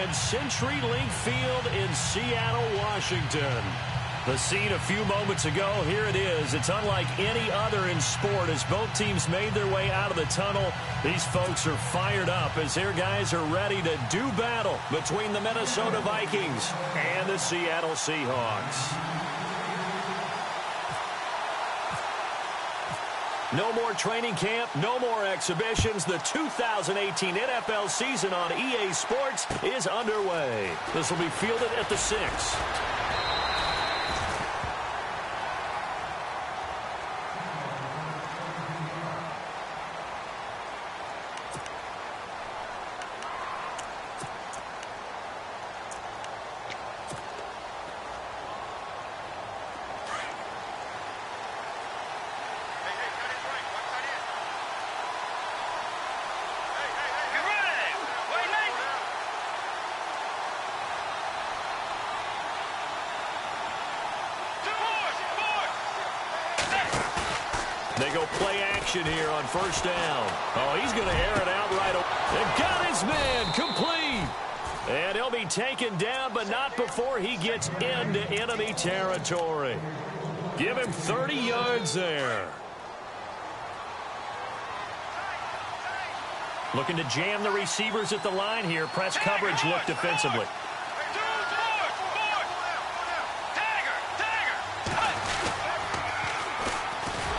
at CenturyLink Field in Seattle, Washington. The scene a few moments ago, here it is. It's unlike any other in sport as both teams made their way out of the tunnel. These folks are fired up as their guys are ready to do battle between the Minnesota Vikings and the Seattle Seahawks. No more training camp, no more exhibitions. The 2018 NFL season on EA Sports is underway. This will be fielded at the 6. They go play action here on first down. Oh, he's going to air it out right away. They've got his man complete. And he'll be taken down, but not before he gets into enemy territory. Give him 30 yards there. Looking to jam the receivers at the line here. Press coverage look defensively.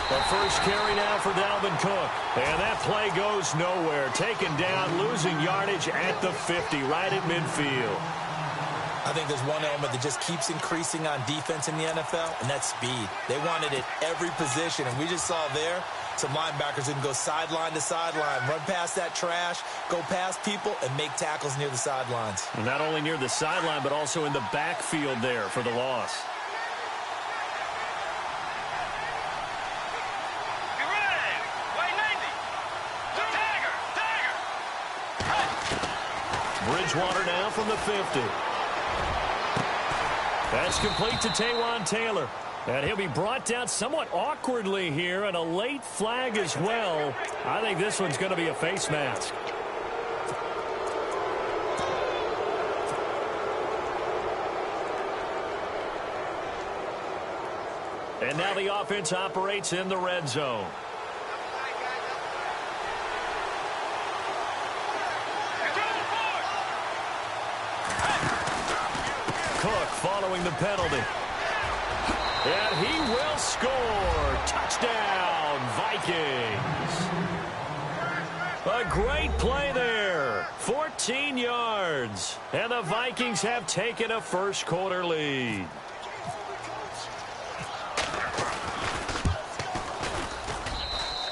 The first carry now for Dalvin Cook. And that play goes nowhere. Taken down, losing yardage at the 50, right at midfield. I think there's one element that just keeps increasing on defense in the NFL, and that's speed. They want it at every position, and we just saw there some linebackers who can go sideline to sideline, run past that trash, go past people, and make tackles near the sidelines. Not only near the sideline, but also in the backfield there for the loss. Bridgewater now from the 50. That's complete to Taywan Taylor. And he'll be brought down somewhat awkwardly here, and a late flag as well. I think this one's going to be a face mask. And now the offense operates in the red zone. Cook following the penalty. And he will score. Touchdown, Vikings. A great play there. 14 yards. And the Vikings have taken a first quarter lead.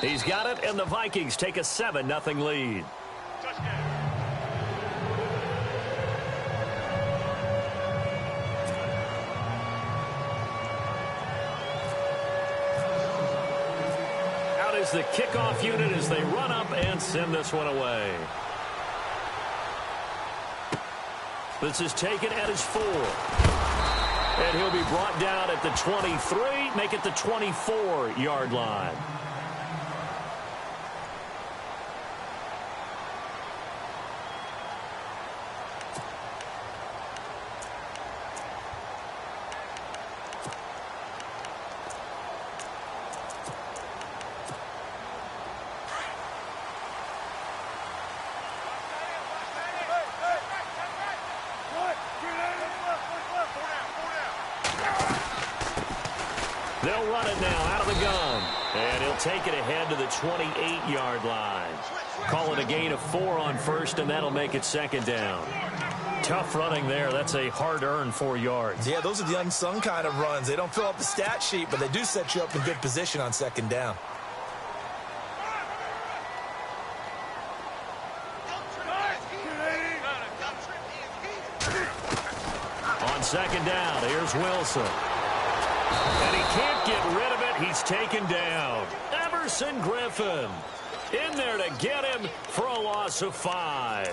He's got it, and the Vikings take a 7-0 lead. The kickoff unit as they run up and send this one away. This is taken at his 4. And he'll be brought down at the 23, make it the 24-yard line. They'll run it now out of the gun. And he'll take it ahead to the 28-yard line. Call it a gain of 4 on first, and that'll make it second down. Tough running there. That's a hard-earned 4 yards. Yeah, those are the unsung kind of runs. They don't fill up the stat sheet, but they do set you up in good position on second down. On second down, here's Wilson. And he can't get rid of it. He's taken down. Everson Griffin in there to get him for a loss of 5.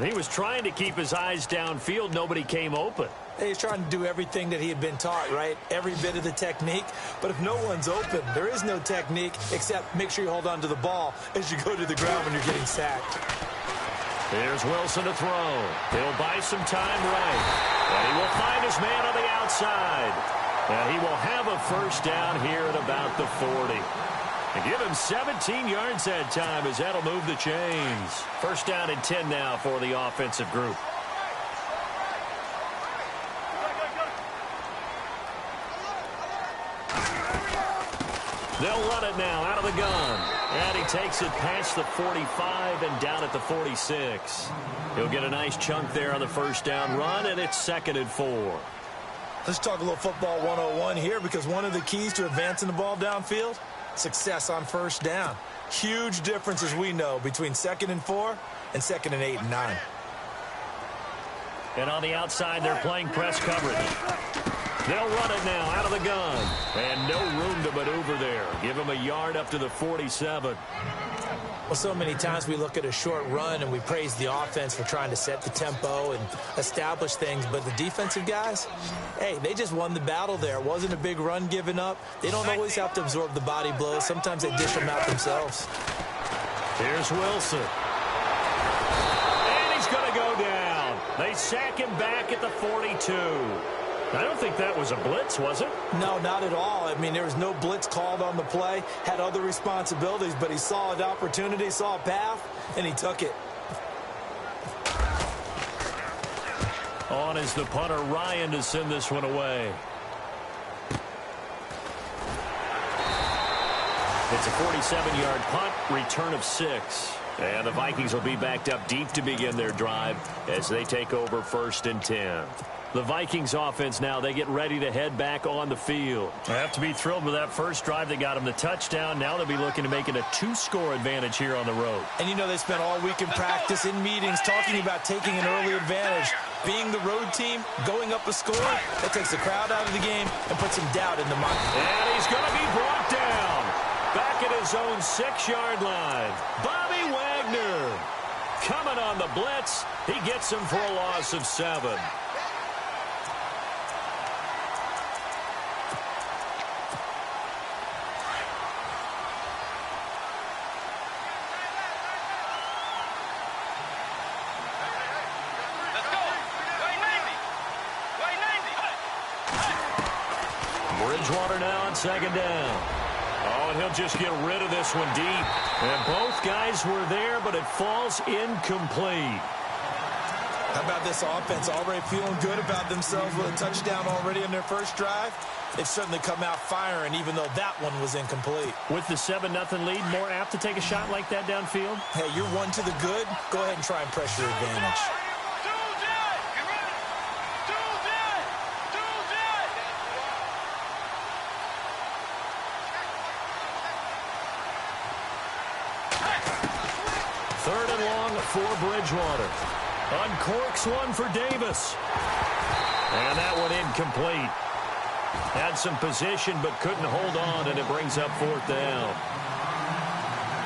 He was trying to keep his eyes downfield. Nobody came open. He's trying to do everything that he had been taught, right? Every bit of the technique. But if no one's open, there is no technique except make sure you hold on to the ball as you go to the ground when you're getting sacked. Here's Wilson to throw. He'll buy some time right. And he will find his man on the outside. And he will have a first down here at about the 40. And give him 17 yards that time as that'll move the chains. First down and 10 now for the offensive group. They'll run it now out of the gun. And he takes it past the 45 and down at the 46. He'll get a nice chunk there on the first down run, and it's 2nd and 4. Let's talk a little football 101 here, because one of the keys to advancing the ball downfield, success on first down. Huge difference, as we know, between 2nd and 4 and 2nd and 8 and 9. And on the outside, they're playing press coverage. They'll run it now out of the gun. And no room to maneuver there. Give him a yard up to the 47. Well, so many times we look at a short run and we praise the offense for trying to set the tempo and establish things. But the defensive guys, hey, they just won the battle there. It wasn't a big run given up. They don't always have to absorb the body blows. Sometimes they dish them out themselves. Here's Wilson. And he's going to go down. They sack him back at the 42. I don't think that was a blitz, was it? No, not at all. I mean, there was no blitz called on the play. Had other responsibilities, but he saw an opportunity, saw a path, and he took it. On is the punter, Ryan, to send this one away. It's a 47-yard punt, return of 6. And the Vikings will be backed up deep to begin their drive as they take over 1st and 10. The Vikings offense now, they get ready to head back on the field. They have to be thrilled with that first drive. They got them the touchdown. Now they'll be looking to make it a 2-score advantage here on the road. And you know, they spent all week in practice, in meetings, talking about taking an early advantage. Being the road team, going up a score, that takes the crowd out of the game and puts some doubt in the mind. And he's going to be brought down. Back at his own 6-yard line. Bobby Wagner coming on the blitz. He gets him for a loss of 7. Bridgewater now on 2nd down. Oh, and he'll just get rid of this one deep. And both guys were there, but it falls incomplete. How about this offense already feeling good about themselves with a touchdown already in their first drive? They've certainly come out firing, even though that one was incomplete. With the 7-0 lead, more apt to take a shot like that downfield? Hey, you're one to the good. Go ahead and try and press your advantage. Third and long for Bridgewater. Uncorks one for Davis. And that one incomplete. Had some position but couldn't hold on, and it brings up 4th down.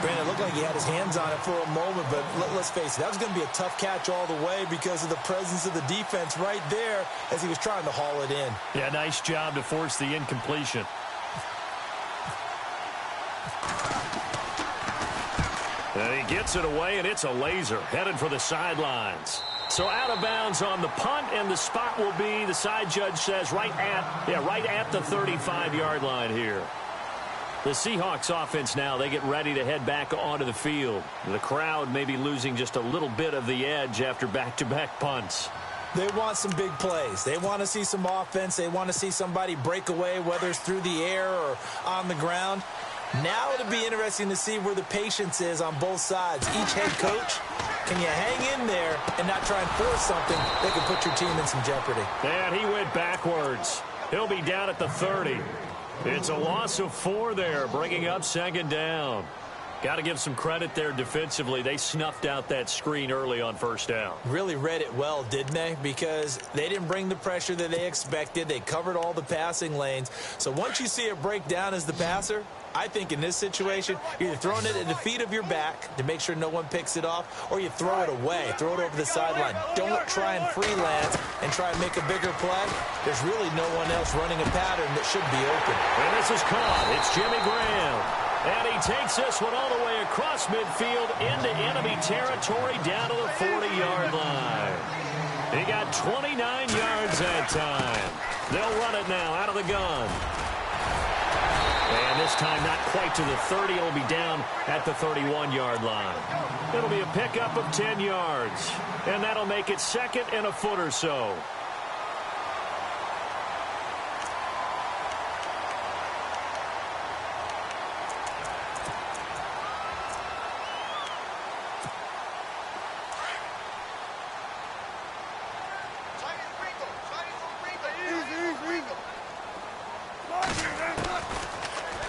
Brandon, it looked like he had his hands on it for a moment, but let's face it, that was going to be a tough catch all the way because of the presence of the defense right there as he was trying to haul it in. Yeah, nice job to force the incompletion. And he gets it away, and it's a laser headed for the sidelines. So out of bounds on the punt, and the spot will be, the side judge says, right at the 35-yard line here. The Seahawks offense now, they get ready to head back onto the field. The crowd may be losing just a little bit of the edge after back-to-back punts. They want some big plays. They want to see some offense. They want to see somebody break away, whether it's through the air or on the ground. Now it'll be interesting to see where the patience is on both sides. Each head coach, can you hang in there and not try and force something that could put your team in some jeopardy? And he went backwards. He'll be down at the 30. It's a loss of 4 there, bringing up 2nd down. Got to give some credit there defensively. They snuffed out that screen early on 1st down. Really read it well, didn't they? Because they didn't bring the pressure that they expected. They covered all the passing lanes. So once you see it break down as the passer, I think in this situation, you're either throwing it at the feet of your back to make sure no one picks it off, or you throw it away, throw it over the sideline. Don't try and freelance and try and make a bigger play. There's really no one else running a pattern that should be open. And this is caught. It's Jimmy Graham. And he takes this one all the way across midfield into enemy territory down to the 40-yard line. He got 29 yards that time. They'll run it now out of the gun. And this time not quite to the 30. It'll be down at the 31-yard line. It'll be a pickup of 10 yards. And that'll make it second and a foot or so.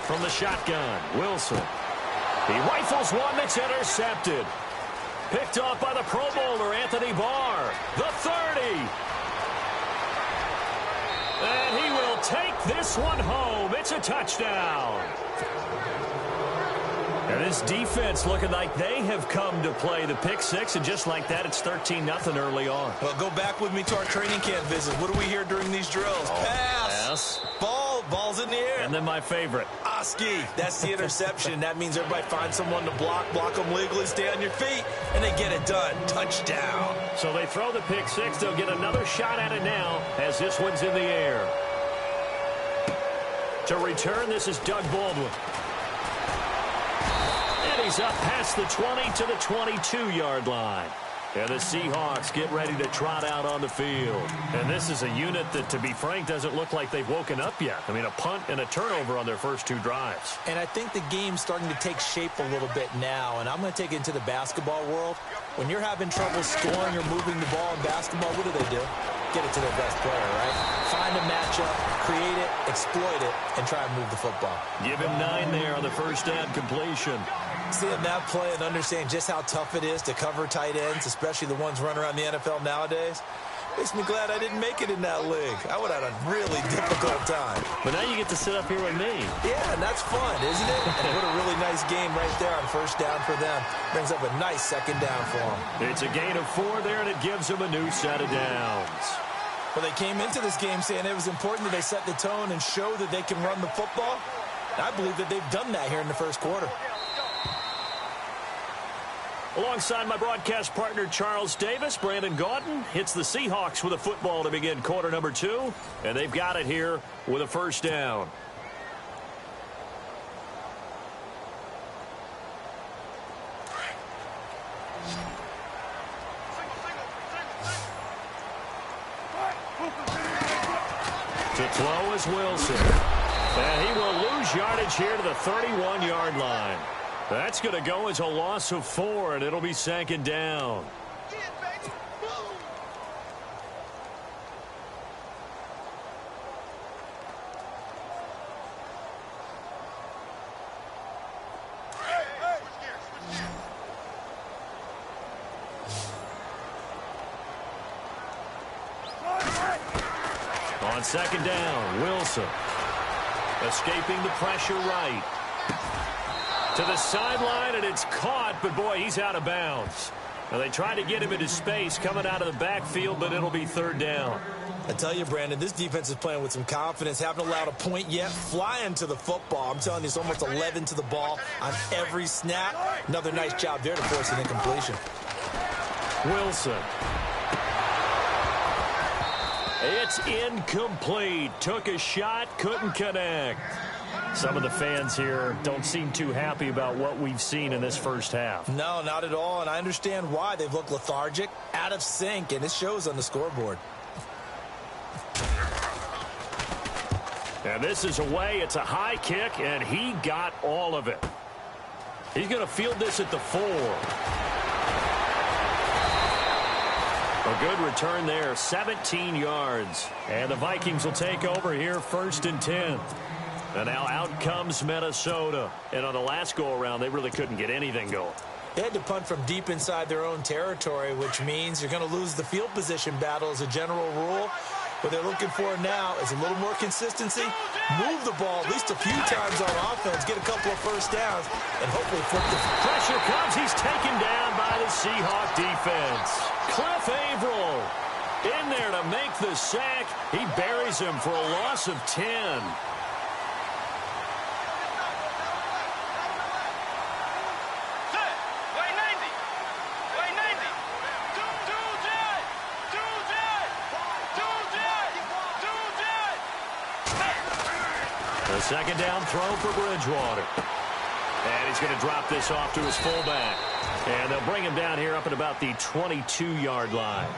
From the shotgun, Wilson. He rifles one that's intercepted. Picked off by the Pro Bowler, Anthony Barr. The 30. And he will take this one home. It's a touchdown. And this defense looking like they have come to play the pick six, and just like that, it's 13-0 early on. Well, go back with me to our training camp visit. What do we hear during these drills? Pass. Ball's in the air. And then my favorite. Oski. That's the interception. That means everybody finds someone to block them legally, stay on your feet, and they get it done. Touchdown. So they throw the pick six. They'll get another shot at it now as this one's in the air. To return, this is Doug Baldwin. And he's up past the 20 to the 22-yard line. And the Seahawks get ready to trot out on the field. And this is a unit that, to be frank, doesn't look like they've woken up yet. I mean, a punt and a turnover on their first two drives. And I think the game's starting to take shape a little bit now. And I'm going to take it into the basketball world. When you're having trouble scoring or moving the ball in basketball, what do? Get it to their best player, right? Find a matchup, create it, exploit it, and try and move the football. Give him 9 there on the first down completion. Seeing that play and understanding just how tough it is to cover tight ends, especially the ones running around the NFL nowadays, makes me glad I didn't make it in that league. I would have had a really difficult time. But now you get to sit up here with me. Yeah, and that's fun, isn't it? And what a really nice game right there on first down for them. Brings up a nice second down for them. It's a gain of 4 there, and it gives them a new set of downs. Well, they came into this game saying it was important that they set the tone and show that they can run the football. And I believe that they've done that here in the first quarter. Alongside my broadcast partner, Charles Davis, Brandon Gaudin hits the Seahawks with a football to begin quarter number 2. And they've got it here with a first down. To throw is Wilson. And he will lose yardage here to the 31-yard line. That's going to go as a loss of 4, and it'll be second down. On second down, Wilson. Escaping the pressure right. To the sideline, and it's caught, but boy, he's out of bounds. Now, they tried to get him into space coming out of the backfield, but it'll be third down. I tell you, Brandon, this defense is playing with some confidence. Haven't allowed a point yet. Flying to the football. I'm telling you, it's almost 11 to the ball on every snap. Another nice job there to force an incompletion. Wilson. It's incomplete. Took a shot, couldn't connect. Some of the fans here don't seem too happy about what we've seen in this first half. No, not at all, and I understand why. They've looked lethargic, out of sync, and it shows on the scoreboard. And this is away. It's a high kick, and he got all of it. He's going to field this at the 4. A good return there, 17 yards. And the Vikings will take over here, first and 10. And now out comes Minnesota. And on the last go-around, they really couldn't get anything going. They had to punt from deep inside their own territory, which means you're going to lose the field position battle as a general rule. What they're looking for now is a little more consistency, move the ball at least a few times on offense, get a couple of first downs, and hopefully flip the pressure comes. He's taken down by the Seahawk defense. Cliff Averill in there to make the sack. He buries him for a loss of 10. The second down throw for Bridgewater. And he's going to drop this off to his fullback. And they'll bring him down here up at about the 22-yard line.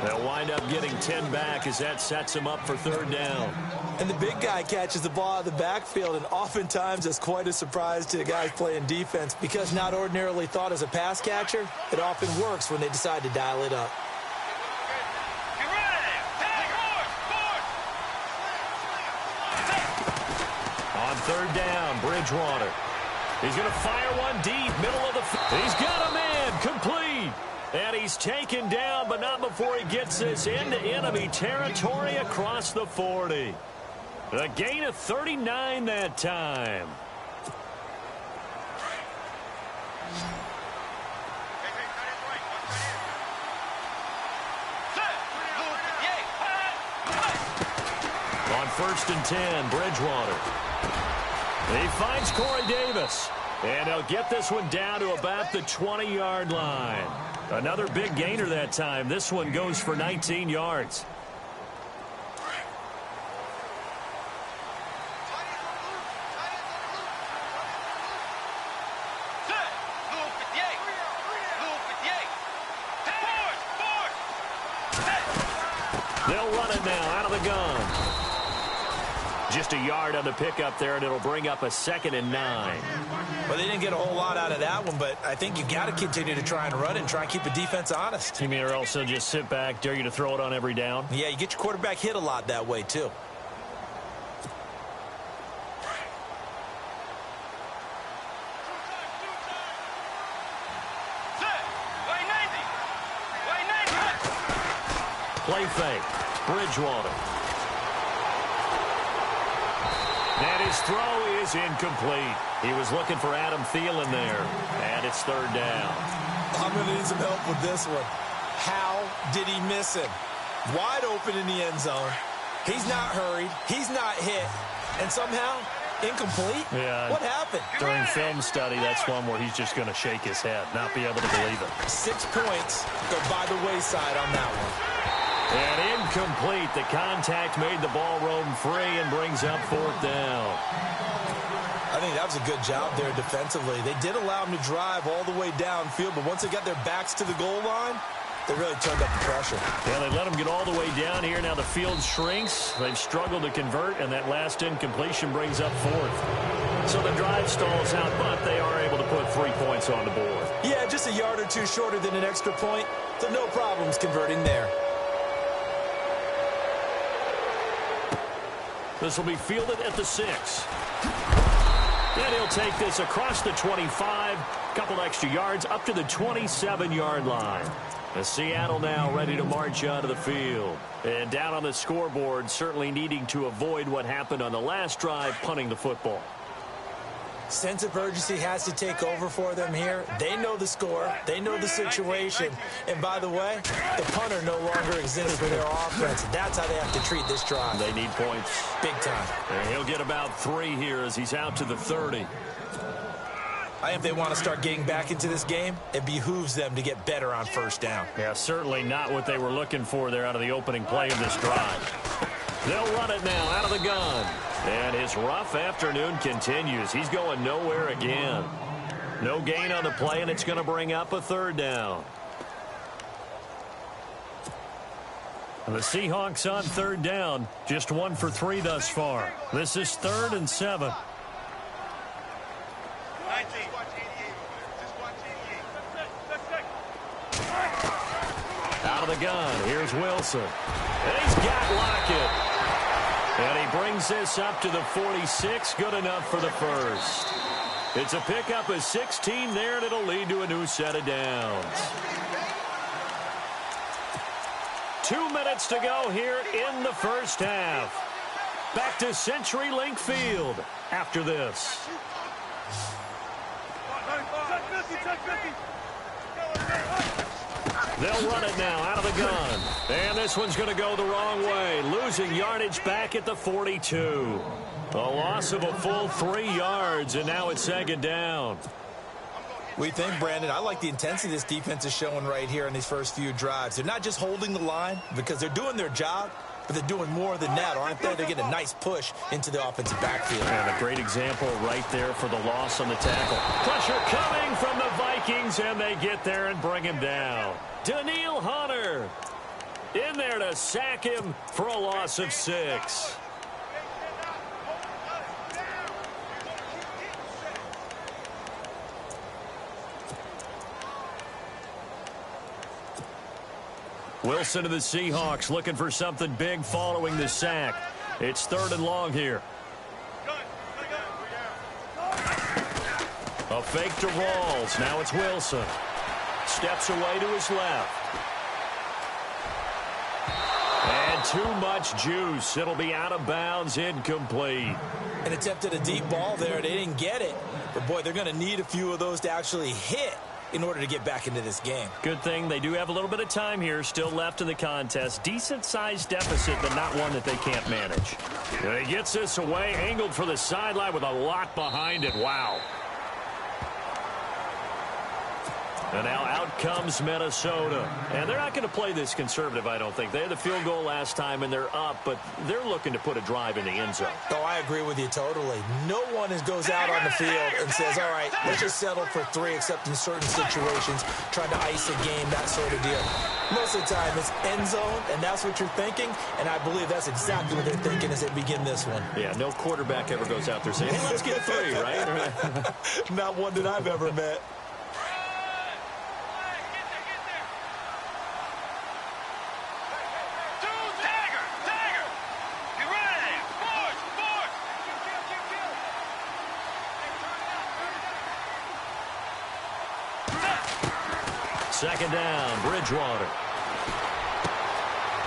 They'll wind up getting 10 back as that sets him up for third down. And the big guy catches the ball out of the backfield, and oftentimes that's quite a surprise to the guys playing defense because not ordinarily thought as a pass catcher, it often works when they decide to dial it up. On third down, Bridgewater. He's going to fire one deep, middle of the field. He's got a man, complete. And he's taken down, but not before he gets this into enemy territory across the 40. A gain of 39 that time. On first and 10, Bridgewater. He finds Corey Davis. And he'll get this one down to about the 20-yard line. Another big gainer that time. This one goes for 19 yards. They'll run it now out of the gun. Just a yard on the pickup there, and it'll bring up a 2nd and 9. Well, they didn't get a whole lot out of that one, but I think you got to continue to try and run it and try and keep the defense honest. You mean or else they'll just sit back, dare you to throw it on every down? Yeah, you get your quarterback hit a lot that way, too. Play fake. Bridgewater. And his throw is incomplete. He was looking for Adam Thielen there. And it's third down. I'm going to need some help with this one. How did he miss him? Wide open in the end zone. He's not hurried. He's not hit. And somehow, incomplete? Yeah. What happened? During film study, that's one where he's just going to shake his head, not be able to believe it. 6 points go by the wayside on that one. And incomplete. The contact made the ball roam free and brings up fourth down. I think that was a good job there defensively. They did allow him to drive all the way downfield, but once they got their backs to the goal line, they really turned up the pressure. Yeah, they let him get all the way down here. Now the field shrinks. They've struggled to convert, and that last incompletion brings up fourth. So the drive stalls out, but they are able to put 3 points on the board. Yeah, just a yard or two shorter than an extra point, so no problems converting there. This will be fielded at the 6. And he'll take this across the 25. Couple extra yards up to the 27-yard line. The Seattle now ready to march out of the field. And down on the scoreboard, certainly needing to avoid what happened on the last drive, punting the football. Sense of urgency has to take over for them here. They know the score. They know the situation. And by the way, the punter no longer exists for their offense. That's how they have to treat this drive. They need points. Big time. And he'll get about 3 here as he's out to the 30. I think if they want to start getting back into this game, it behooves them to get better on first down. Yeah, certainly not what they were looking for there out of the opening play of this drive. They'll run it now out of the gun. And his rough afternoon continues. He's going nowhere again. No gain on the play, and it's going to bring up a third down. And the Seahawks on third down. Just 1 for 3 thus far. This is 3rd and 7. Out of the gun. Here's Wilson. And he's got Lockett. And he brings this up to the 46. Good enough for the first. It's a pickup of 16 there, and it'll lead to a new set of downs. 2 minutes to go here in the first half. Back to CenturyLink Field after this. They'll run it now out of the gun. And this one's going to go the wrong way. Losing yardage back at the 42. A loss of a full 3 yards, and now it's 2nd down. What do you think, Brandon? I like the intensity this defense is showing right here in these first few drives. They're not just holding the line because they're doing their job, but they're doing more than that, aren't they? They're getting a nice push into the offensive backfield. And a great example right there for the loss on the tackle. Pressure coming from the Vikings, and they get there and bring him down. Daniil Hunter in there to sack him for a loss of 6. Wilson to the Seahawks looking for something big following the sack. It's 3rd and long here. A fake to Rawls. Now it's Wilson. Steps away to his left. And too much juice. It'll be out of bounds, incomplete. And attempted a deep ball there. They didn't get it. But, boy, they're going to need a few of those to actually hit in order to get back into this game. Good thing they do have a little bit of time here still left in the contest. Decent-sized deficit, but not one that they can't manage. And he gets this away, angled for the sideline with a lot behind it. Wow. And now out comes Minnesota. And they're not going to play this conservative, I don't think. They had the field goal last time, and they're up, but they're looking to put a drive in the end zone. Oh, I agree with you totally. No one goes out on the field and says, all right, let's just settle for 3, except in certain situations, trying to ice a game, that sort of deal. Most of the time, it's end zone, and that's what you're thinking, and I believe that's exactly what they're thinking as they begin this one. Yeah, no quarterback ever goes out there saying, hey, let's get 3, right? Not one that I've ever met. Second down, Bridgewater.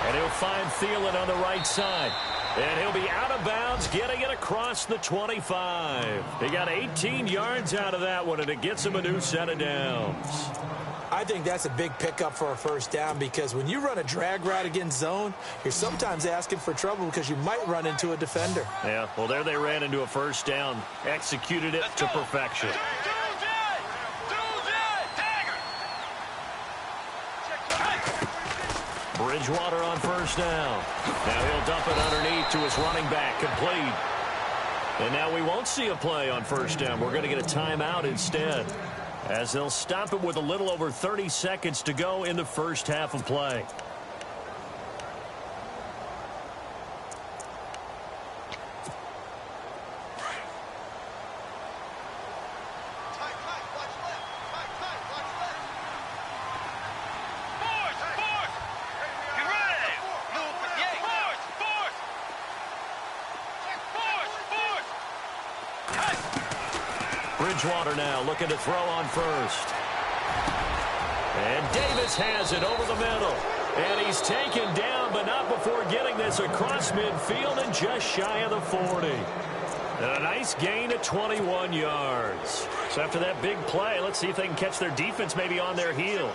And he'll find Thielen on the right side. And he'll be out of bounds, getting it across the 25. He got 18 yards out of that one, and it gets him a new set of downs. I think that's a big pickup for a first down, because when you run a drag route against zone, you're sometimes asking for trouble because you might run into a defender. Yeah, well, there they ran into a first down, executed it to perfection. Bridgewater on first down. Now he'll dump it underneath to his running back, complete. And now we won't see a play on first down. We're going to get a timeout instead, as they'll stop it with a little over 30 seconds to go in the first half of play. Bridgewater now looking to throw on first. And Davis has it over the middle. And he's taken down, but not before getting this across midfield and just shy of the 40. And a nice gain of 21 yards. So after that big play, let's see if they can catch their defense maybe on their heels.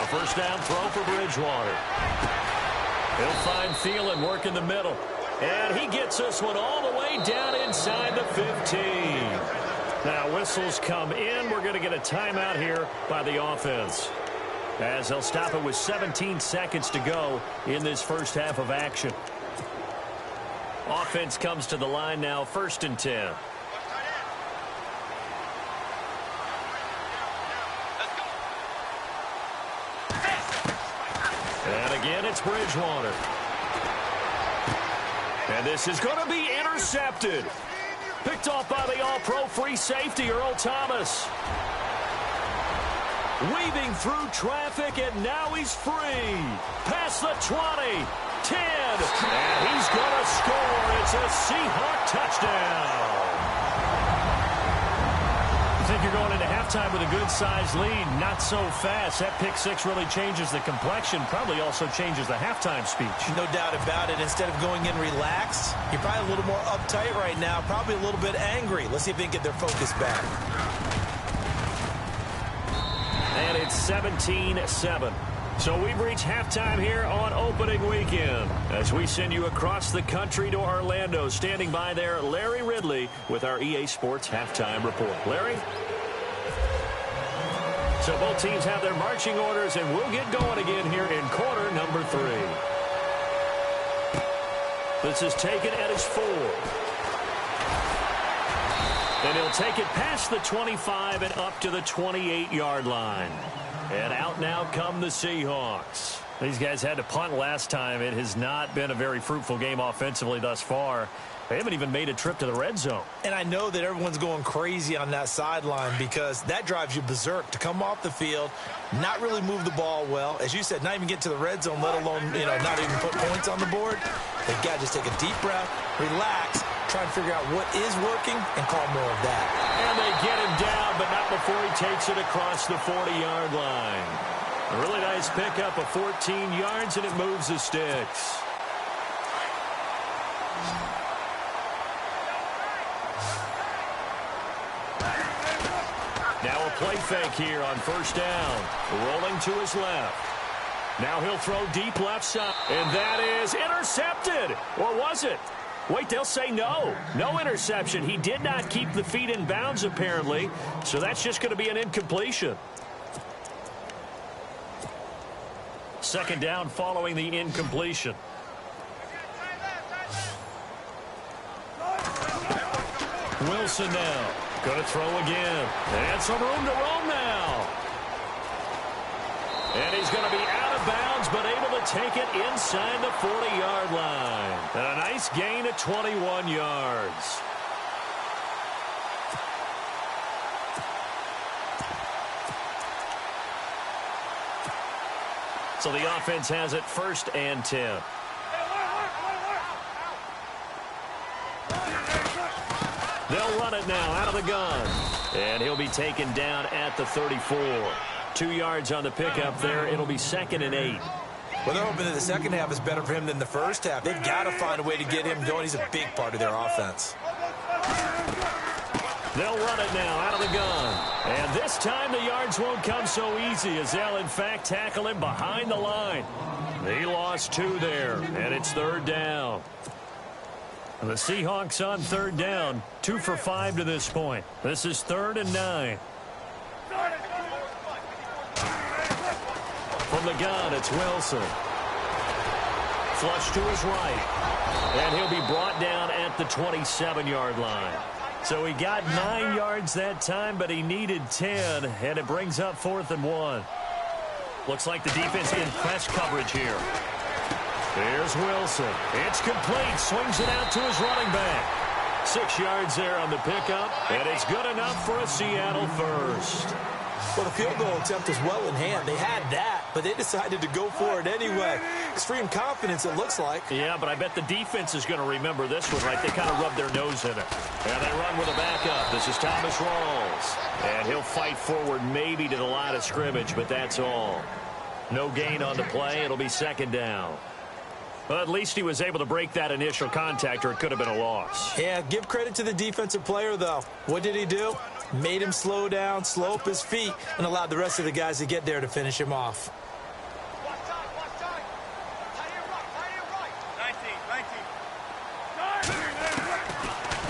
First down throw for Bridgewater. He'll find Thielen working the middle. And he gets this one all the way down inside the 15. Now whistles come in. We're going to get a timeout here by the offense, as they'll stop it with 17 seconds to go in this first half of action. Offense comes to the line now, 1st and 10. And again, it's Bridgewater. And this is going to be intercepted. Picked off by the all-pro free safety, Earl Thomas. Weaving through traffic, and now he's free. Past the 20, 10, and he's going to score. It's a Seahawk touchdown. I think you're going into halftime with a good-sized lead, not so fast. That pick six really changes the complexion, probably also changes the halftime speech. No doubt about it. Instead of going in relaxed, you're probably a little more uptight right now, probably a little bit angry. Let's see if they can get their focus back. And it's 17-7. So we've reached halftime here on opening weekend as we send you across the country to Orlando. Standing by there, Larry Ridley with our EA Sports halftime report. Larry? So both teams have their marching orders, and we'll get going again here in quarter number 3. This is taken at his 4. And he'll take it past the 25 and up to the 28-yard line. And out now come the Seahawks. These guys had to punt last time. It has not been a very fruitful game offensively thus far. They haven't even made a trip to the red zone. And I know that everyone's going crazy on that sideline because that drives you berserk to come off the field, not really move the ball well. As you said, not even get to the red zone, let alone, not even put points on the board. They've got to just take a deep breath, relax, try and figure out what is working and call more of that. And they get him down, but not before he takes it across the 40-yard line. A really nice pickup of 14 yards, and it moves the sticks. Now a play fake here on first down. Rolling to his left. Now he'll throw deep left side. And that is intercepted. Or was it? Wait, they'll say no. No interception. He did not keep the feet in bounds, apparently. So that's just going to be an incompletion. Second down following the incompletion. Wilson now. Going to throw again. And some room to roam now. And he's going to be out of bounds, but able to take it inside the 40-yard line. And a nice gain of 21 yards. So the offense has it 1st and 10. They'll run it now out of the gun. And he'll be taken down at the 34. 2 yards on the pickup there. It'll be 2nd and 8. Well, they're hoping that the second half is better for him than the first half. They've got to find a way to get him going. He's a big part of their offense. They'll run it now out of the gun. And this time the yards won't come so easy as they'll, in fact, tackle him behind the line. He lost 2 there, and it's 3rd down. And the Seahawks on 3rd down, 2 for 5 to this point. This is 3rd and 9. From the gun, it's Wilson. Flush to his right. And he'll be brought down at the 27-yard line. So he got 9 yards that time, but he needed 10, and it brings up 4th and 1. Looks like the defense in press coverage here. There's Wilson. It's complete. Swings it out to his running back. 6 yards there on the pickup, and it's good enough for a Seattle first. Well, the field goal attempt was well in hand. They had that, but they decided to go for it anyway. Extreme confidence, it looks like. Yeah, but I bet the defense is going to remember this one, right? They kind of rubbed their nose in it. And they run with a backup. This is Thomas Rawls. And he'll fight forward maybe to the line of scrimmage, but that's all. No gain on the play. It'll be 2nd down. But at least he was able to break that initial contact, or it could have been a loss. Yeah, give credit to the defensive player, though. What did he do? Made him slow down, slow up his feet, and allowed the rest of the guys to get there to finish him off.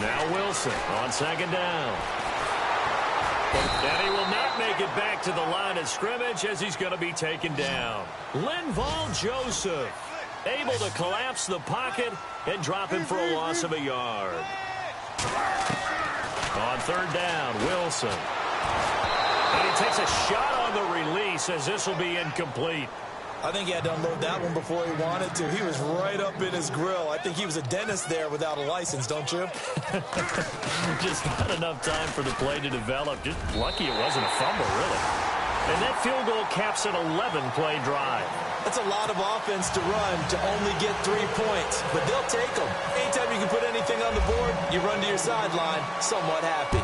Now Wilson on 2nd down. And he will not make it back to the line of scrimmage as he's going to be taken down. Linval Joseph able to collapse the pocket and drop him for a loss of a yard. On 3rd down, Wilson. And he takes a shot on the release as this will be incomplete. I think he had to unload that one before he wanted to. He was right up in his grill. I think he was a dentist there without a license, don't you? Just not enough time for the play to develop. Just lucky it wasn't a fumble, really. And that field goal caps an 11-play drive. That's a lot of offense to run to only get 3 points, but they'll take them. Anytime you can put anything on the board, you run to your sideline somewhat happy.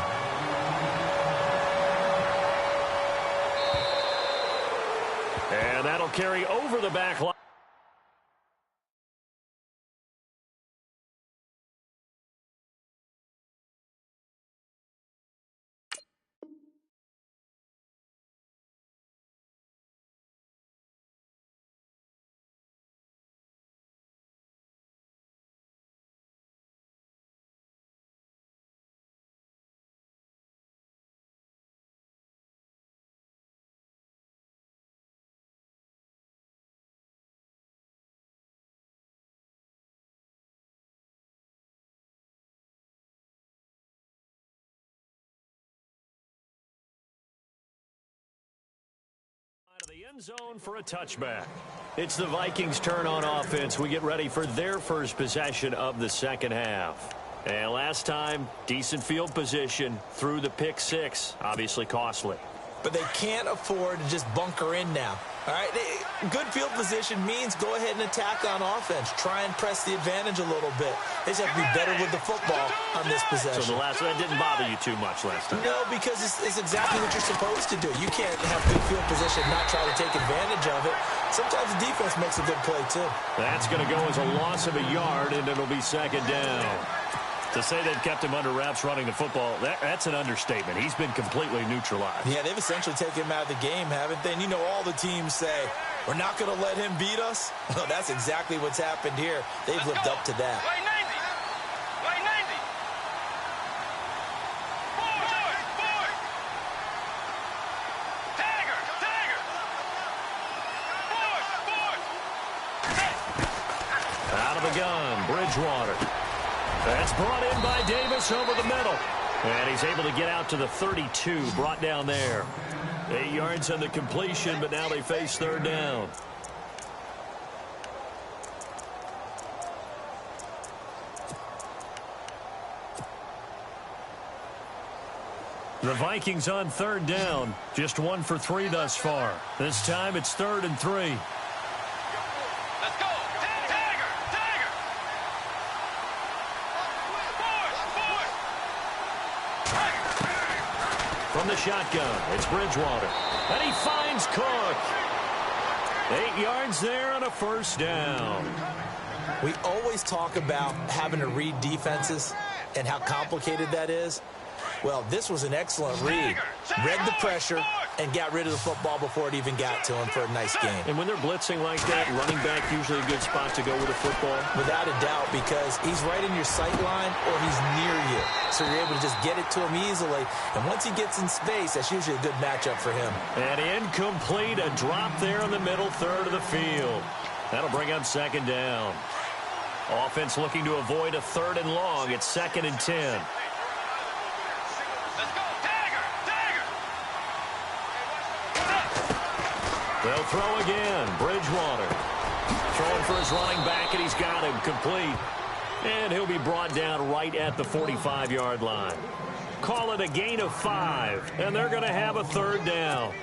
And that'll carry over the back line. end zone for a touchback. It's the Vikings' turn on offense. We get ready for their first possession of the second half. And last time, decent field position through the pick six. Obviously costly. But they can't afford to just bunker in now. All right, good field position means go ahead and attack on offense. Try and press the advantage a little bit. They just have to be better with the football on this possession. So that didn't bother you too much last time? No, because it's exactly what you're supposed to do. You can't have good field position and not try to take advantage of it. Sometimes the defense makes a good play, too. That's going to go as a loss of a yard, and it'll be second down. To say they've kept him under wraps running the football, that's an understatement. He's been completely neutralized. Yeah, they've essentially taken him out of the game, haven't they? And you know all the teams say, we're not going to let him beat us. Well, that's exactly what's happened here. They've lived up to that. Line 90. Line 90. Forward. Tagger. Forward. Out of the gun, Bridgewater. That's brought in by Davis over the middle. And he's able to get out to the 32, brought down there. 8 yards on the completion, but now they face third down. The Vikings on third down. Just 1 for 3 thus far. This time it's 3rd and 3. Let's go. Tagger. From the shotgun, it's Bridgewater. And he finds Cook. 8 yards there on a first down. We always talk about having to read defenses and how complicated that is. Well, this was an excellent read. Read the pressure and got rid of the football before it even got to him for a nice game. And when they're blitzing like that, running back usually a good spot to go with the football? Without a doubt, because he's right in your sight line or he's near you. So you're able to just get it to him easily. And once he gets in space, that's usually a good matchup for him. And incomplete, a drop there in the middle third of the field. That'll bring up second down. Offense looking to avoid a 3rd and long. It's 2nd and 10. They'll throw again. Bridgewater throwing for his running back, and he's got him complete. And he'll be brought down right at the 45-yard line. Call it a gain of 5, and they're going to have a 3rd down.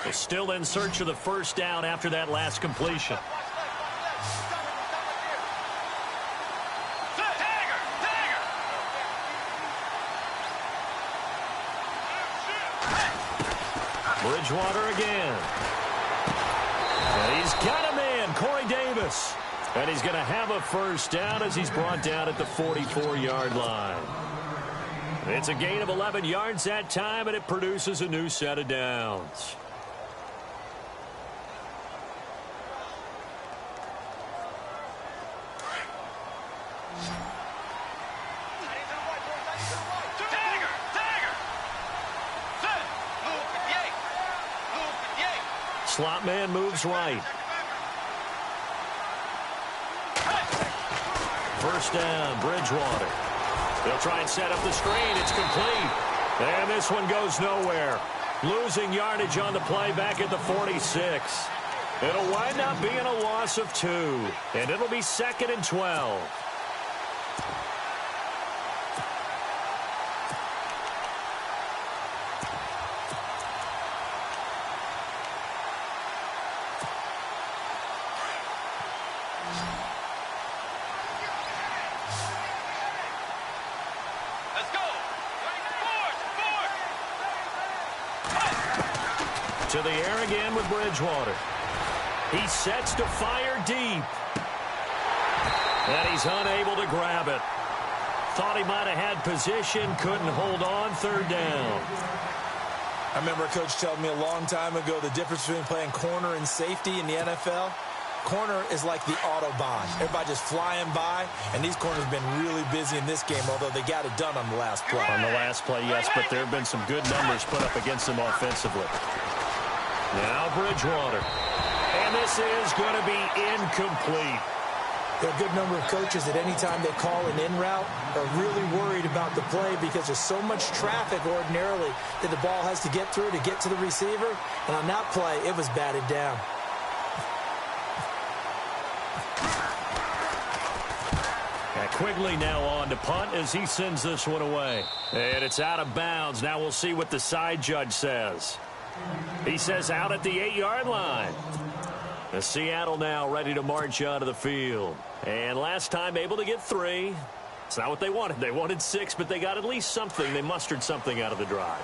They're still in search of the first down after that last completion. Bridgewater again. And he's got a man, Corey Davis. And he's going to have a first down as he's brought down at the 44-yard line. It's a gain of 11 yards that time, and it produces a new set of downs. Slot man moves right. First down, Bridgewater. They'll try and set up the screen. It's complete. And this one goes nowhere. Losing yardage on the play back at the 46. It'll wind up being a loss of 2. And it'll be 2nd and 12. To the air again with Bridgewater. He sets to fire deep. And he's unable to grab it. Thought he might have had position, couldn't hold on, 3rd down. I remember a coach telling me a long time ago the difference between playing corner and safety in the NFL. Corner is like the Autobahn. Everybody just flying by, and these corners have been really busy in this game, although they got it done on the last play. On the last play, yes, but there have been some good numbers put up against them offensively. Now Bridgewater. And this is going to be incomplete. There are a good number of coaches that any time they call an in route are really worried about the play because there's so much traffic ordinarily that the ball has to get through to get to the receiver. And on that play, it was batted down. Quigley now on to punt as he sends this one away. And it's out of bounds. Now we'll see what the side judge says. He says out at the 8-yard line. The Seattle now ready to march onto the field. And last time able to get 3. It's not what they wanted. They wanted 6, but they got at least something. They mustered something out of the drive.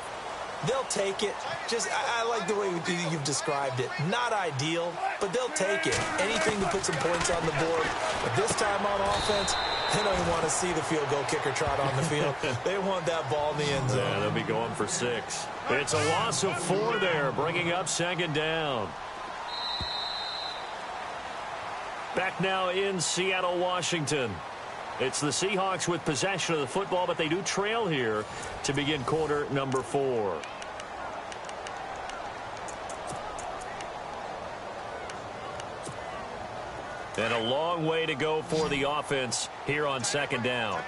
They'll take it. I like the way you've described it. Not ideal, but they'll take it. Anything to put some points on the board. But this time on offense, they don't even want to see the field goal kicker trot on the field. They want that ball in the end zone. Yeah, they'll be going for 6. It's a loss of 4 there, bringing up 2nd down. Back now in Seattle, Washington. It's the Seahawks with possession of the football, but they do trail here to begin quarter number 4. And a long way to go for the offense here on 2nd down.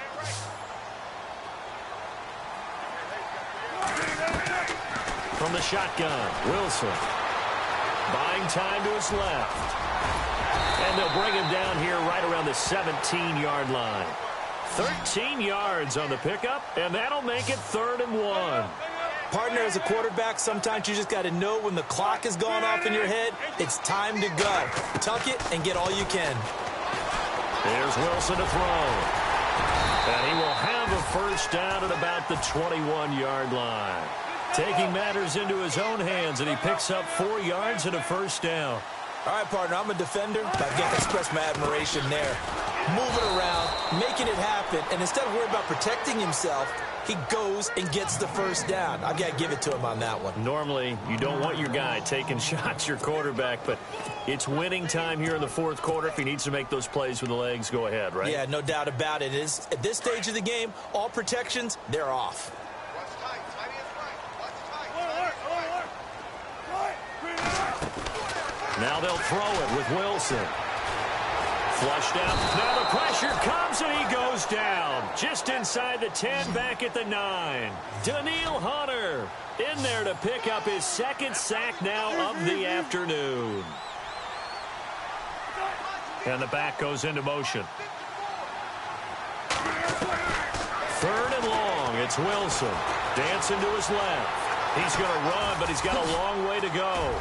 From the shotgun, Wilson. Buying time to his left. And they'll bring him down here right around the 17-yard line. 13 yards on the pickup, and that'll make it 3rd and 1. Partner, as a quarterback, sometimes you just got to know when the clock has gone off in your head, it's time to go. Tuck it and get all you can. Here's Wilson to throw. And he will have a first down at about the 21-yard line. Taking matters into his own hands, and he picks up 4 yards and a first down. All right, partner, I'm a defender. I've got to express my admiration there. Moving around, making it happen, and instead of worrying about protecting himself, he goes and gets the first down. I've got to give it to him on that one. Normally, you don't want your guy taking shots, your quarterback, but it's winning time here in the 4th quarter. If he needs to make those plays with the legs, go ahead, right? Yeah, no doubt about it. At this stage of the game, all protections, they're off. Now they'll throw it with Wilson. Flushed out. Now the pressure comes and he goes down. Just inside the 10, back at the 9. Daniil Hunter in there to pick up his 2nd sack now of the afternoon. And the back goes into motion. 3rd and long. It's Wilson. Dancing to his left. He's going to run, but he's got a long way to go.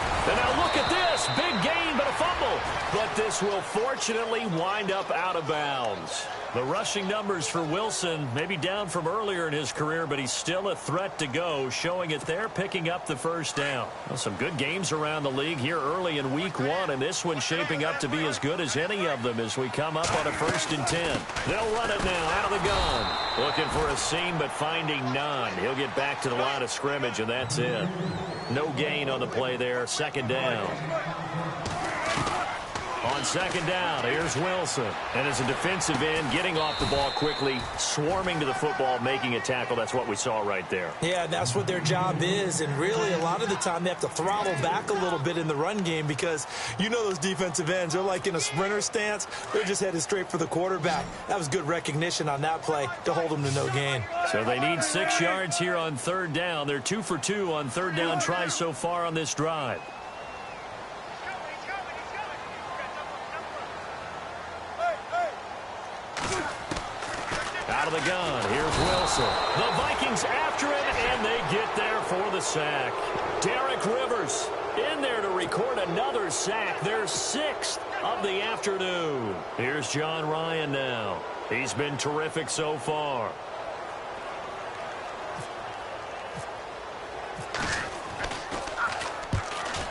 And now look at this. Big gain, but a fumble. But this will fortunately wind up out of bounds. The rushing numbers for Wilson may be down from earlier in his career, but he's still a threat to go, showing it there, picking up the first down. Well, some good games around the league here early in week 1, and this one's shaping up to be as good as any of them as we come up on a 1st and 10. They'll run it now out of the gun. Looking for a seam, but finding none. He'll get back to the line of scrimmage, and that's it. No gain on the play there. 2nd down. On 2nd down, here's Wilson. And as a defensive end, getting off the ball quickly, swarming to the football, making a tackle. That's what we saw right there. Yeah, that's what their job is. And really, a lot of the time, they have to throttle back a little bit in the run game because you know those defensive ends, they're like in a sprinter stance. They're just headed straight for the quarterback. That was good recognition on that play to hold them to no gain. So they need 6 yards here on 3rd down. They're 2 for 2 on 3rd down tries so far on this drive. Out of the gun, here's Wilson. The Vikings after him, and they get there for the sack. Derek Rivers in there to record another sack, their 6th of the afternoon. Here's John Ryan now. He's been terrific so far.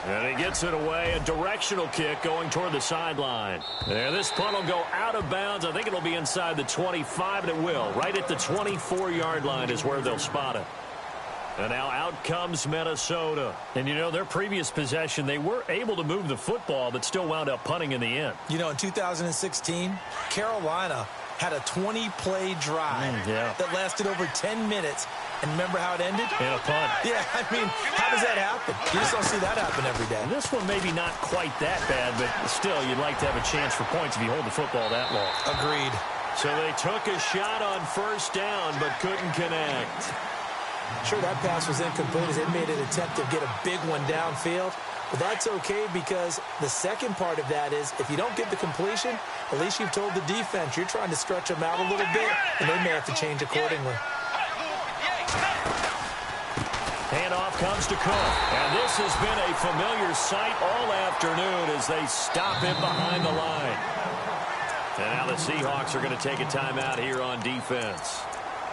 And he gets it away, a directional kick going toward the sideline. There, this punt will go out of bounds. I think it'll be inside the 25, and it will. Right at the 24-yard line is where they'll spot it. And now out comes Minnesota. And, you know, their previous possession, they were able to move the football, but still wound up punting in the end. You know, in 2016, Carolina had a 20-play drive that lasted over 10 minutes. And remember how it ended? In a punt. Yeah, I mean, how does that happen? You just don't see that happen every day. And this one maybe not quite that bad, but still, you'd like to have a chance for points if you hold the football that long. Agreed. So they took a shot on first down, but couldn't connect. Sure, that pass was incomplete as they made an attempt to get a big one downfield. But that's okay because the second part of that is if you don't get the completion, at least you've told the defense you're trying to stretch them out a little bit, and they may have to change accordingly. Handoff comes to Cook. And this has been a familiar sight all afternoon as they stop him behind the line. And now the Seahawks are going to take a timeout here on defense.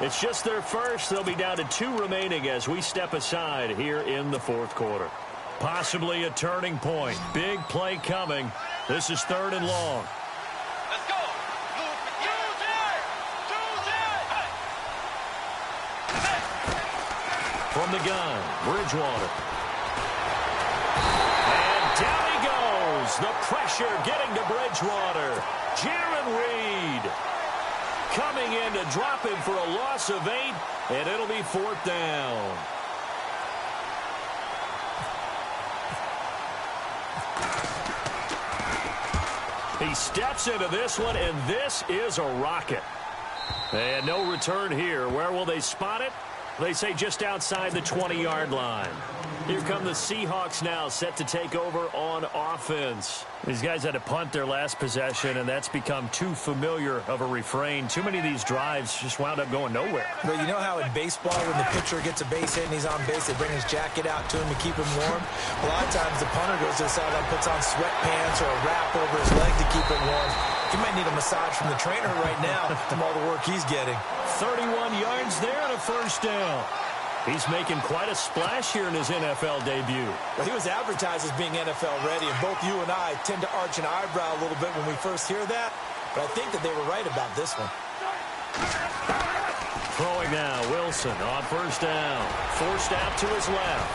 It's just their first. They'll be down to 2 remaining as we step aside here in the fourth quarter. Possibly a turning point. Big play coming. This is 3rd and long. Let's go. From the gun, Bridgewater. And down he goes. The pressure getting to Bridgewater. Jaron Reed coming in to drop him for a loss of 8, and it'll be 4th down. He steps into this one, and this is a rocket. And no return here. Where will they spot it? They say just outside the 20-yard line. Here come the Seahawks now, set to take over on offense. These guys had to punt their last possession, and that's become too familiar of a refrain. Too many of these drives just wound up going nowhere. But you know how in baseball, when the pitcher gets a base hit and he's on base, they bring his jacket out to him to keep him warm? A lot of times the punter goes to the sideline, puts on sweatpants or a wrap over his leg to keep it warm. He might need a massage from the trainer right now from all the work he's getting. 31 yards there and a first down. He's making quite a splash here in his NFL debut. Well, he was advertised as being NFL ready, and both you and I tend to arch an eyebrow a little bit when we first hear that, but I think that they were right about this one. Throwing now, Wilson on first down. Forced out to his left.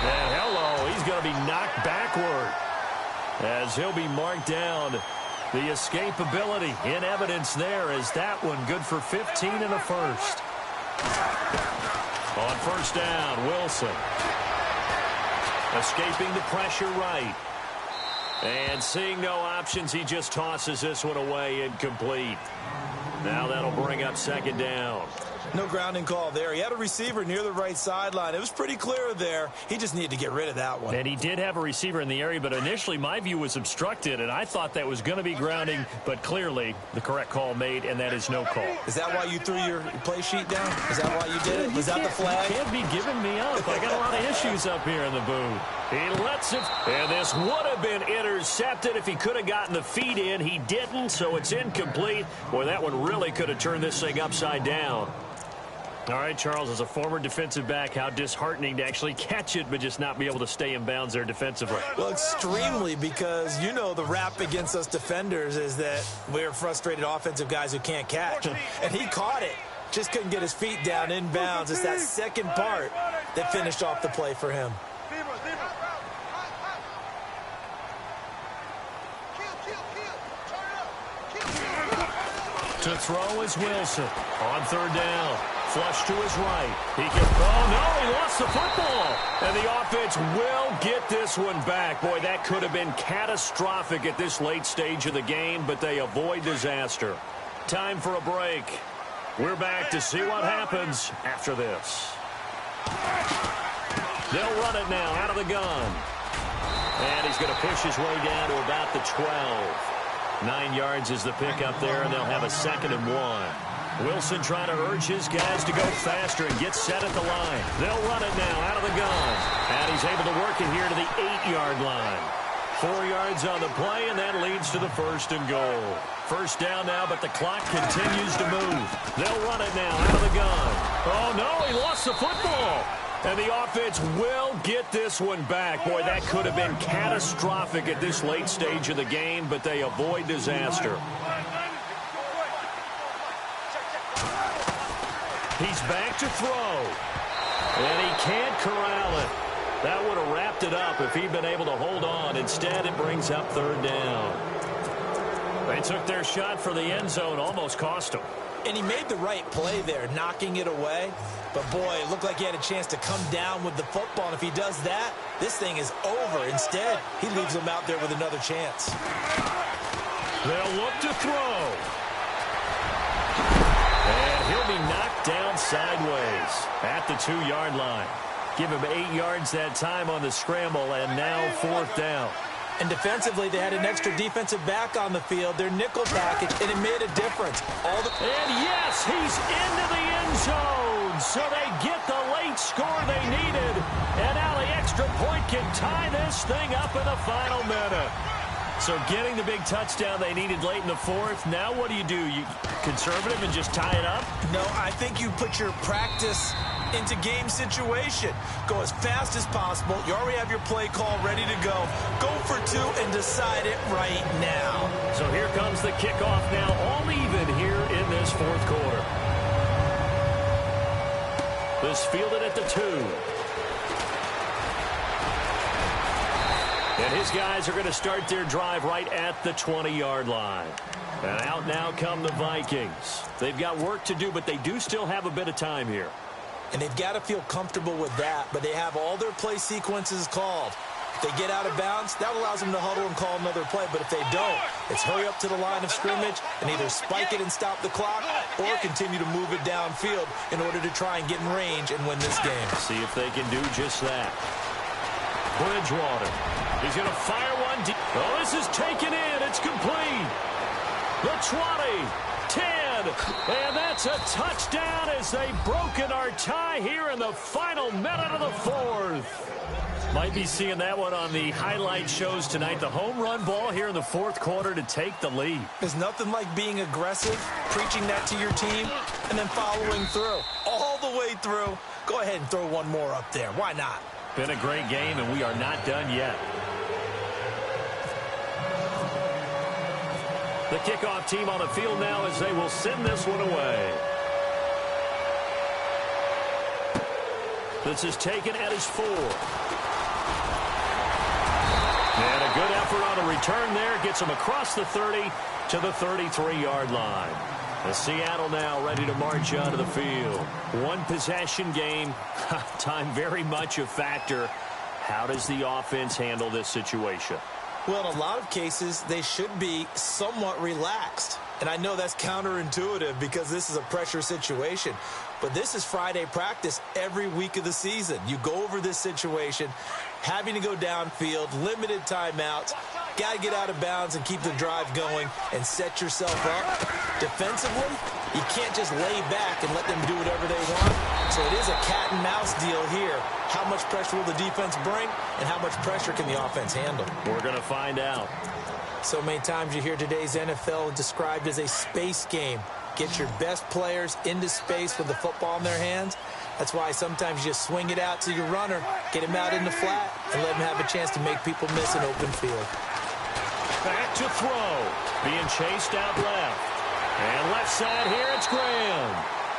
And hello, he's going to be knocked backward as he'll be marked down. The escapability in evidence there is that one good for 15 and a first. On first down, Wilson. Escaping the pressure right. And seeing no options, he just tosses this one away incomplete. Now that'll bring up 2nd down. No grounding call there. He had a receiver near the right sideline. It was pretty clear there. He just needed to get rid of that one. And he did have a receiver in the area, but initially my view was obstructed, and I thought that was going to be grounding, but clearly the correct call made, and that is no call. Is that why you threw your play sheet down? Is that why you did it? Was that the flag? You can't be giving me up. I got a lot of issues up here in the booth. He lets it, and this would have been intercepted if he could have gotten the feet in. He didn't, so it's incomplete. Boy, that one really could have turned this thing upside down. All right, Charles, as a former defensive back, how disheartening to actually catch it but just not be able to stay in bounds there defensively. Well, extremely, because you know the rap against us defenders is that we're frustrated offensive guys who can't catch. And he caught it. Just couldn't get his feet down in bounds. It's that second part that finished off the play for him. To throw is Wilson on 3rd down. Flush to his right. He can. Oh, no, he lost the football. And the offense will get this one back. Boy, that could have been catastrophic at this late stage of the game, but they avoid disaster. Time for a break. We're back to see what happens after this. They'll run it now out of the gun. And he's going to push his way down to about the 12. 9 yards is the pickup there, and they'll have a 2nd and 1. Wilson trying to urge his guys to go faster and get set at the line. They'll run it now out of the gun. And he's able to work it here to the 8-yard line. 4 yards on the play, and that leads to the 1st and goal. First down now, but the clock continues to move. They'll run it now out of the gun. Oh, no, he lost the football. And the offense will get this one back. Boy, that could have been catastrophic at this late stage of the game, but they avoid disaster. He's back to throw. And he can't corral it. That would have wrapped it up if he'd been able to hold on. Instead, it brings up 3rd down. They took their shot for the end zone, almost cost them. And he made the right play there, knocking it away. But, boy, it looked like he had a chance to come down with the football. And if he does that, this thing is over. Instead, he leaves him out there with another chance. They'll look to throw. And he'll be knocked down sideways at the 2-yard line. Give him 8 yards that time on the scramble, and now 4th down. And defensively, they had an extra defensive back on the field, their nickel package, and it made a difference. And yes, he's into the end zone. So they get the late score they needed. And now the extra point can tie this thing up in the final minute. So getting the big touchdown they needed late in the 4th. Now what do? You conservative and just tie it up? No, I think you put your practice into game situation. Go as fast as possible. You already have your play call ready to go. Go for 2 and decide it right now. So here comes the kickoff now, all even here in this 4th quarter. This fielded at the 2. And his guys are going to start their drive right at the 20-yard line. And out now come the Vikings. They've got work to do, but they do still have a bit of time here. And they've got to feel comfortable with that, but they have all their play sequences called. If they get out of bounds, that allows them to huddle and call another play. But if they don't, it's hurry up to the line of scrimmage and either spike it and stop the clock or continue to move it downfield in order to try and get in range and win this game. See if they can do just that. Bridgewater. He's going to fire one deep. Oh, this is taken in. It's complete. The 20. 10, and that's a touchdown as they've broken our tie here in the final minute of the 4th. Might be seeing that one on the highlight shows tonight. The home run ball here in the 4th quarter to take the lead. There's nothing like being aggressive, preaching that to your team, and then following through. All the way through. Go ahead and throw one more up there. Why not? Been a great game, and we are not done yet. The kickoff team on the field now as they will send this one away. This is taken at his 4. And a good effort on a return there. Gets him across the 30 to the 33-yard line. The Seattle now ready to march onto the field. One possession game. Time very much a factor. How does the offense handle this situation? Well, in a lot of cases, they should be somewhat relaxed. And I know that's counterintuitive because this is a pressure situation. But this is Friday practice every week of the season. You go over this situation, having to go downfield, limited timeouts, got to get out of bounds and keep the drive going and set yourself up. Defensively, you can't just lay back and let them do whatever they want. So it is a cat and mouse deal here. How much pressure will the defense bring and how much pressure can the offense handle? We're going to find out. So many times you hear today's NFL described as a space game. Get your best players into space with the football in their hands. That's why sometimes you just swing it out to your runner, get him out in the flat, and let him have a chance to make people miss an open field. Back to throw. Being chased out left. And left side here, it's Graham.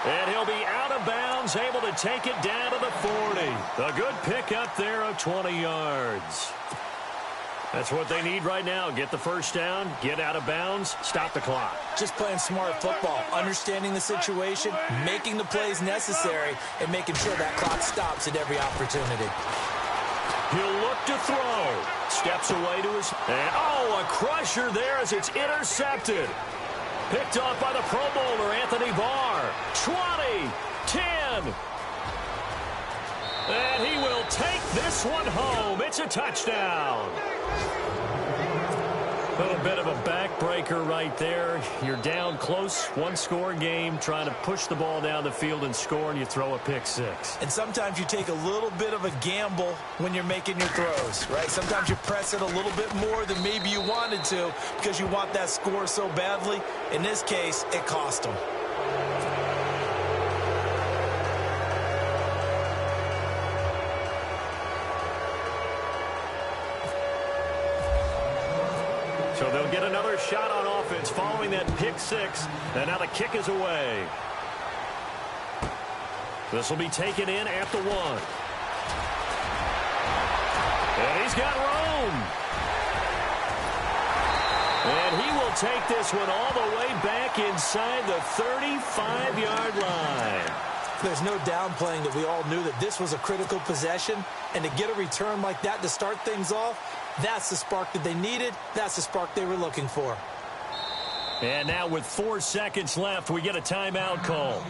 And he'll be out of bounds, able to take it down to the 40. A good pickup there of 20 yards. That's what they need right now. Get the first down, get out of bounds, stop the clock. Just playing smart football, understanding the situation, making the plays necessary, and making sure that clock stops at every opportunity. He'll look to throw. Steps away to his... And, oh, a crusher there as it's intercepted. Picked off by the Pro Bowler, Anthony Barr. 20, 10. And he will take this one home. It's a touchdown. A little bit of a backbreaker right there. You're down close, one-score game, trying to push the ball down the field and score, and you throw a pick six. And sometimes you take a little bit of a gamble when you're making your throws, right? Sometimes you press it a little bit more than maybe you wanted to because you want that score so badly. In this case, it cost them. So they'll get another shot on offense following that pick six. And now the kick is away. This will be taken in at the 1. And he's got room. And he will He'll take this one all the way back inside the 35-yard line. There's no downplaying that we all knew that this was a critical possession, and to get a return like that to start things off, that's the spark that they needed. That's the spark they were looking for. And now with 4 seconds left, we get a timeout call.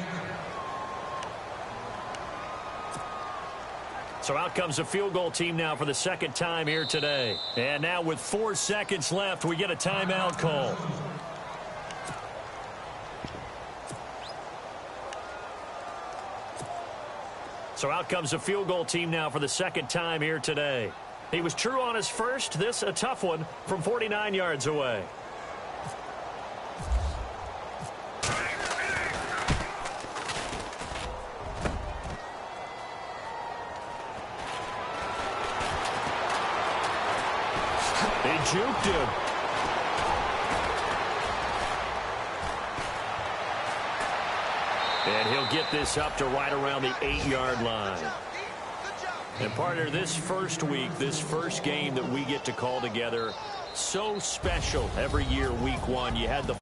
So out comes the field goal team now for the second time here today. And now with 4 seconds left, we get a timeout call. So out comes the field goal team now for the second time here today. He was true on his first. This a tough one from 49 yards away. They juked him. And he'll get this up to right around the 8-yard line. And partner, this first week, this first game that we get to call together, so special every year, week 1. You had the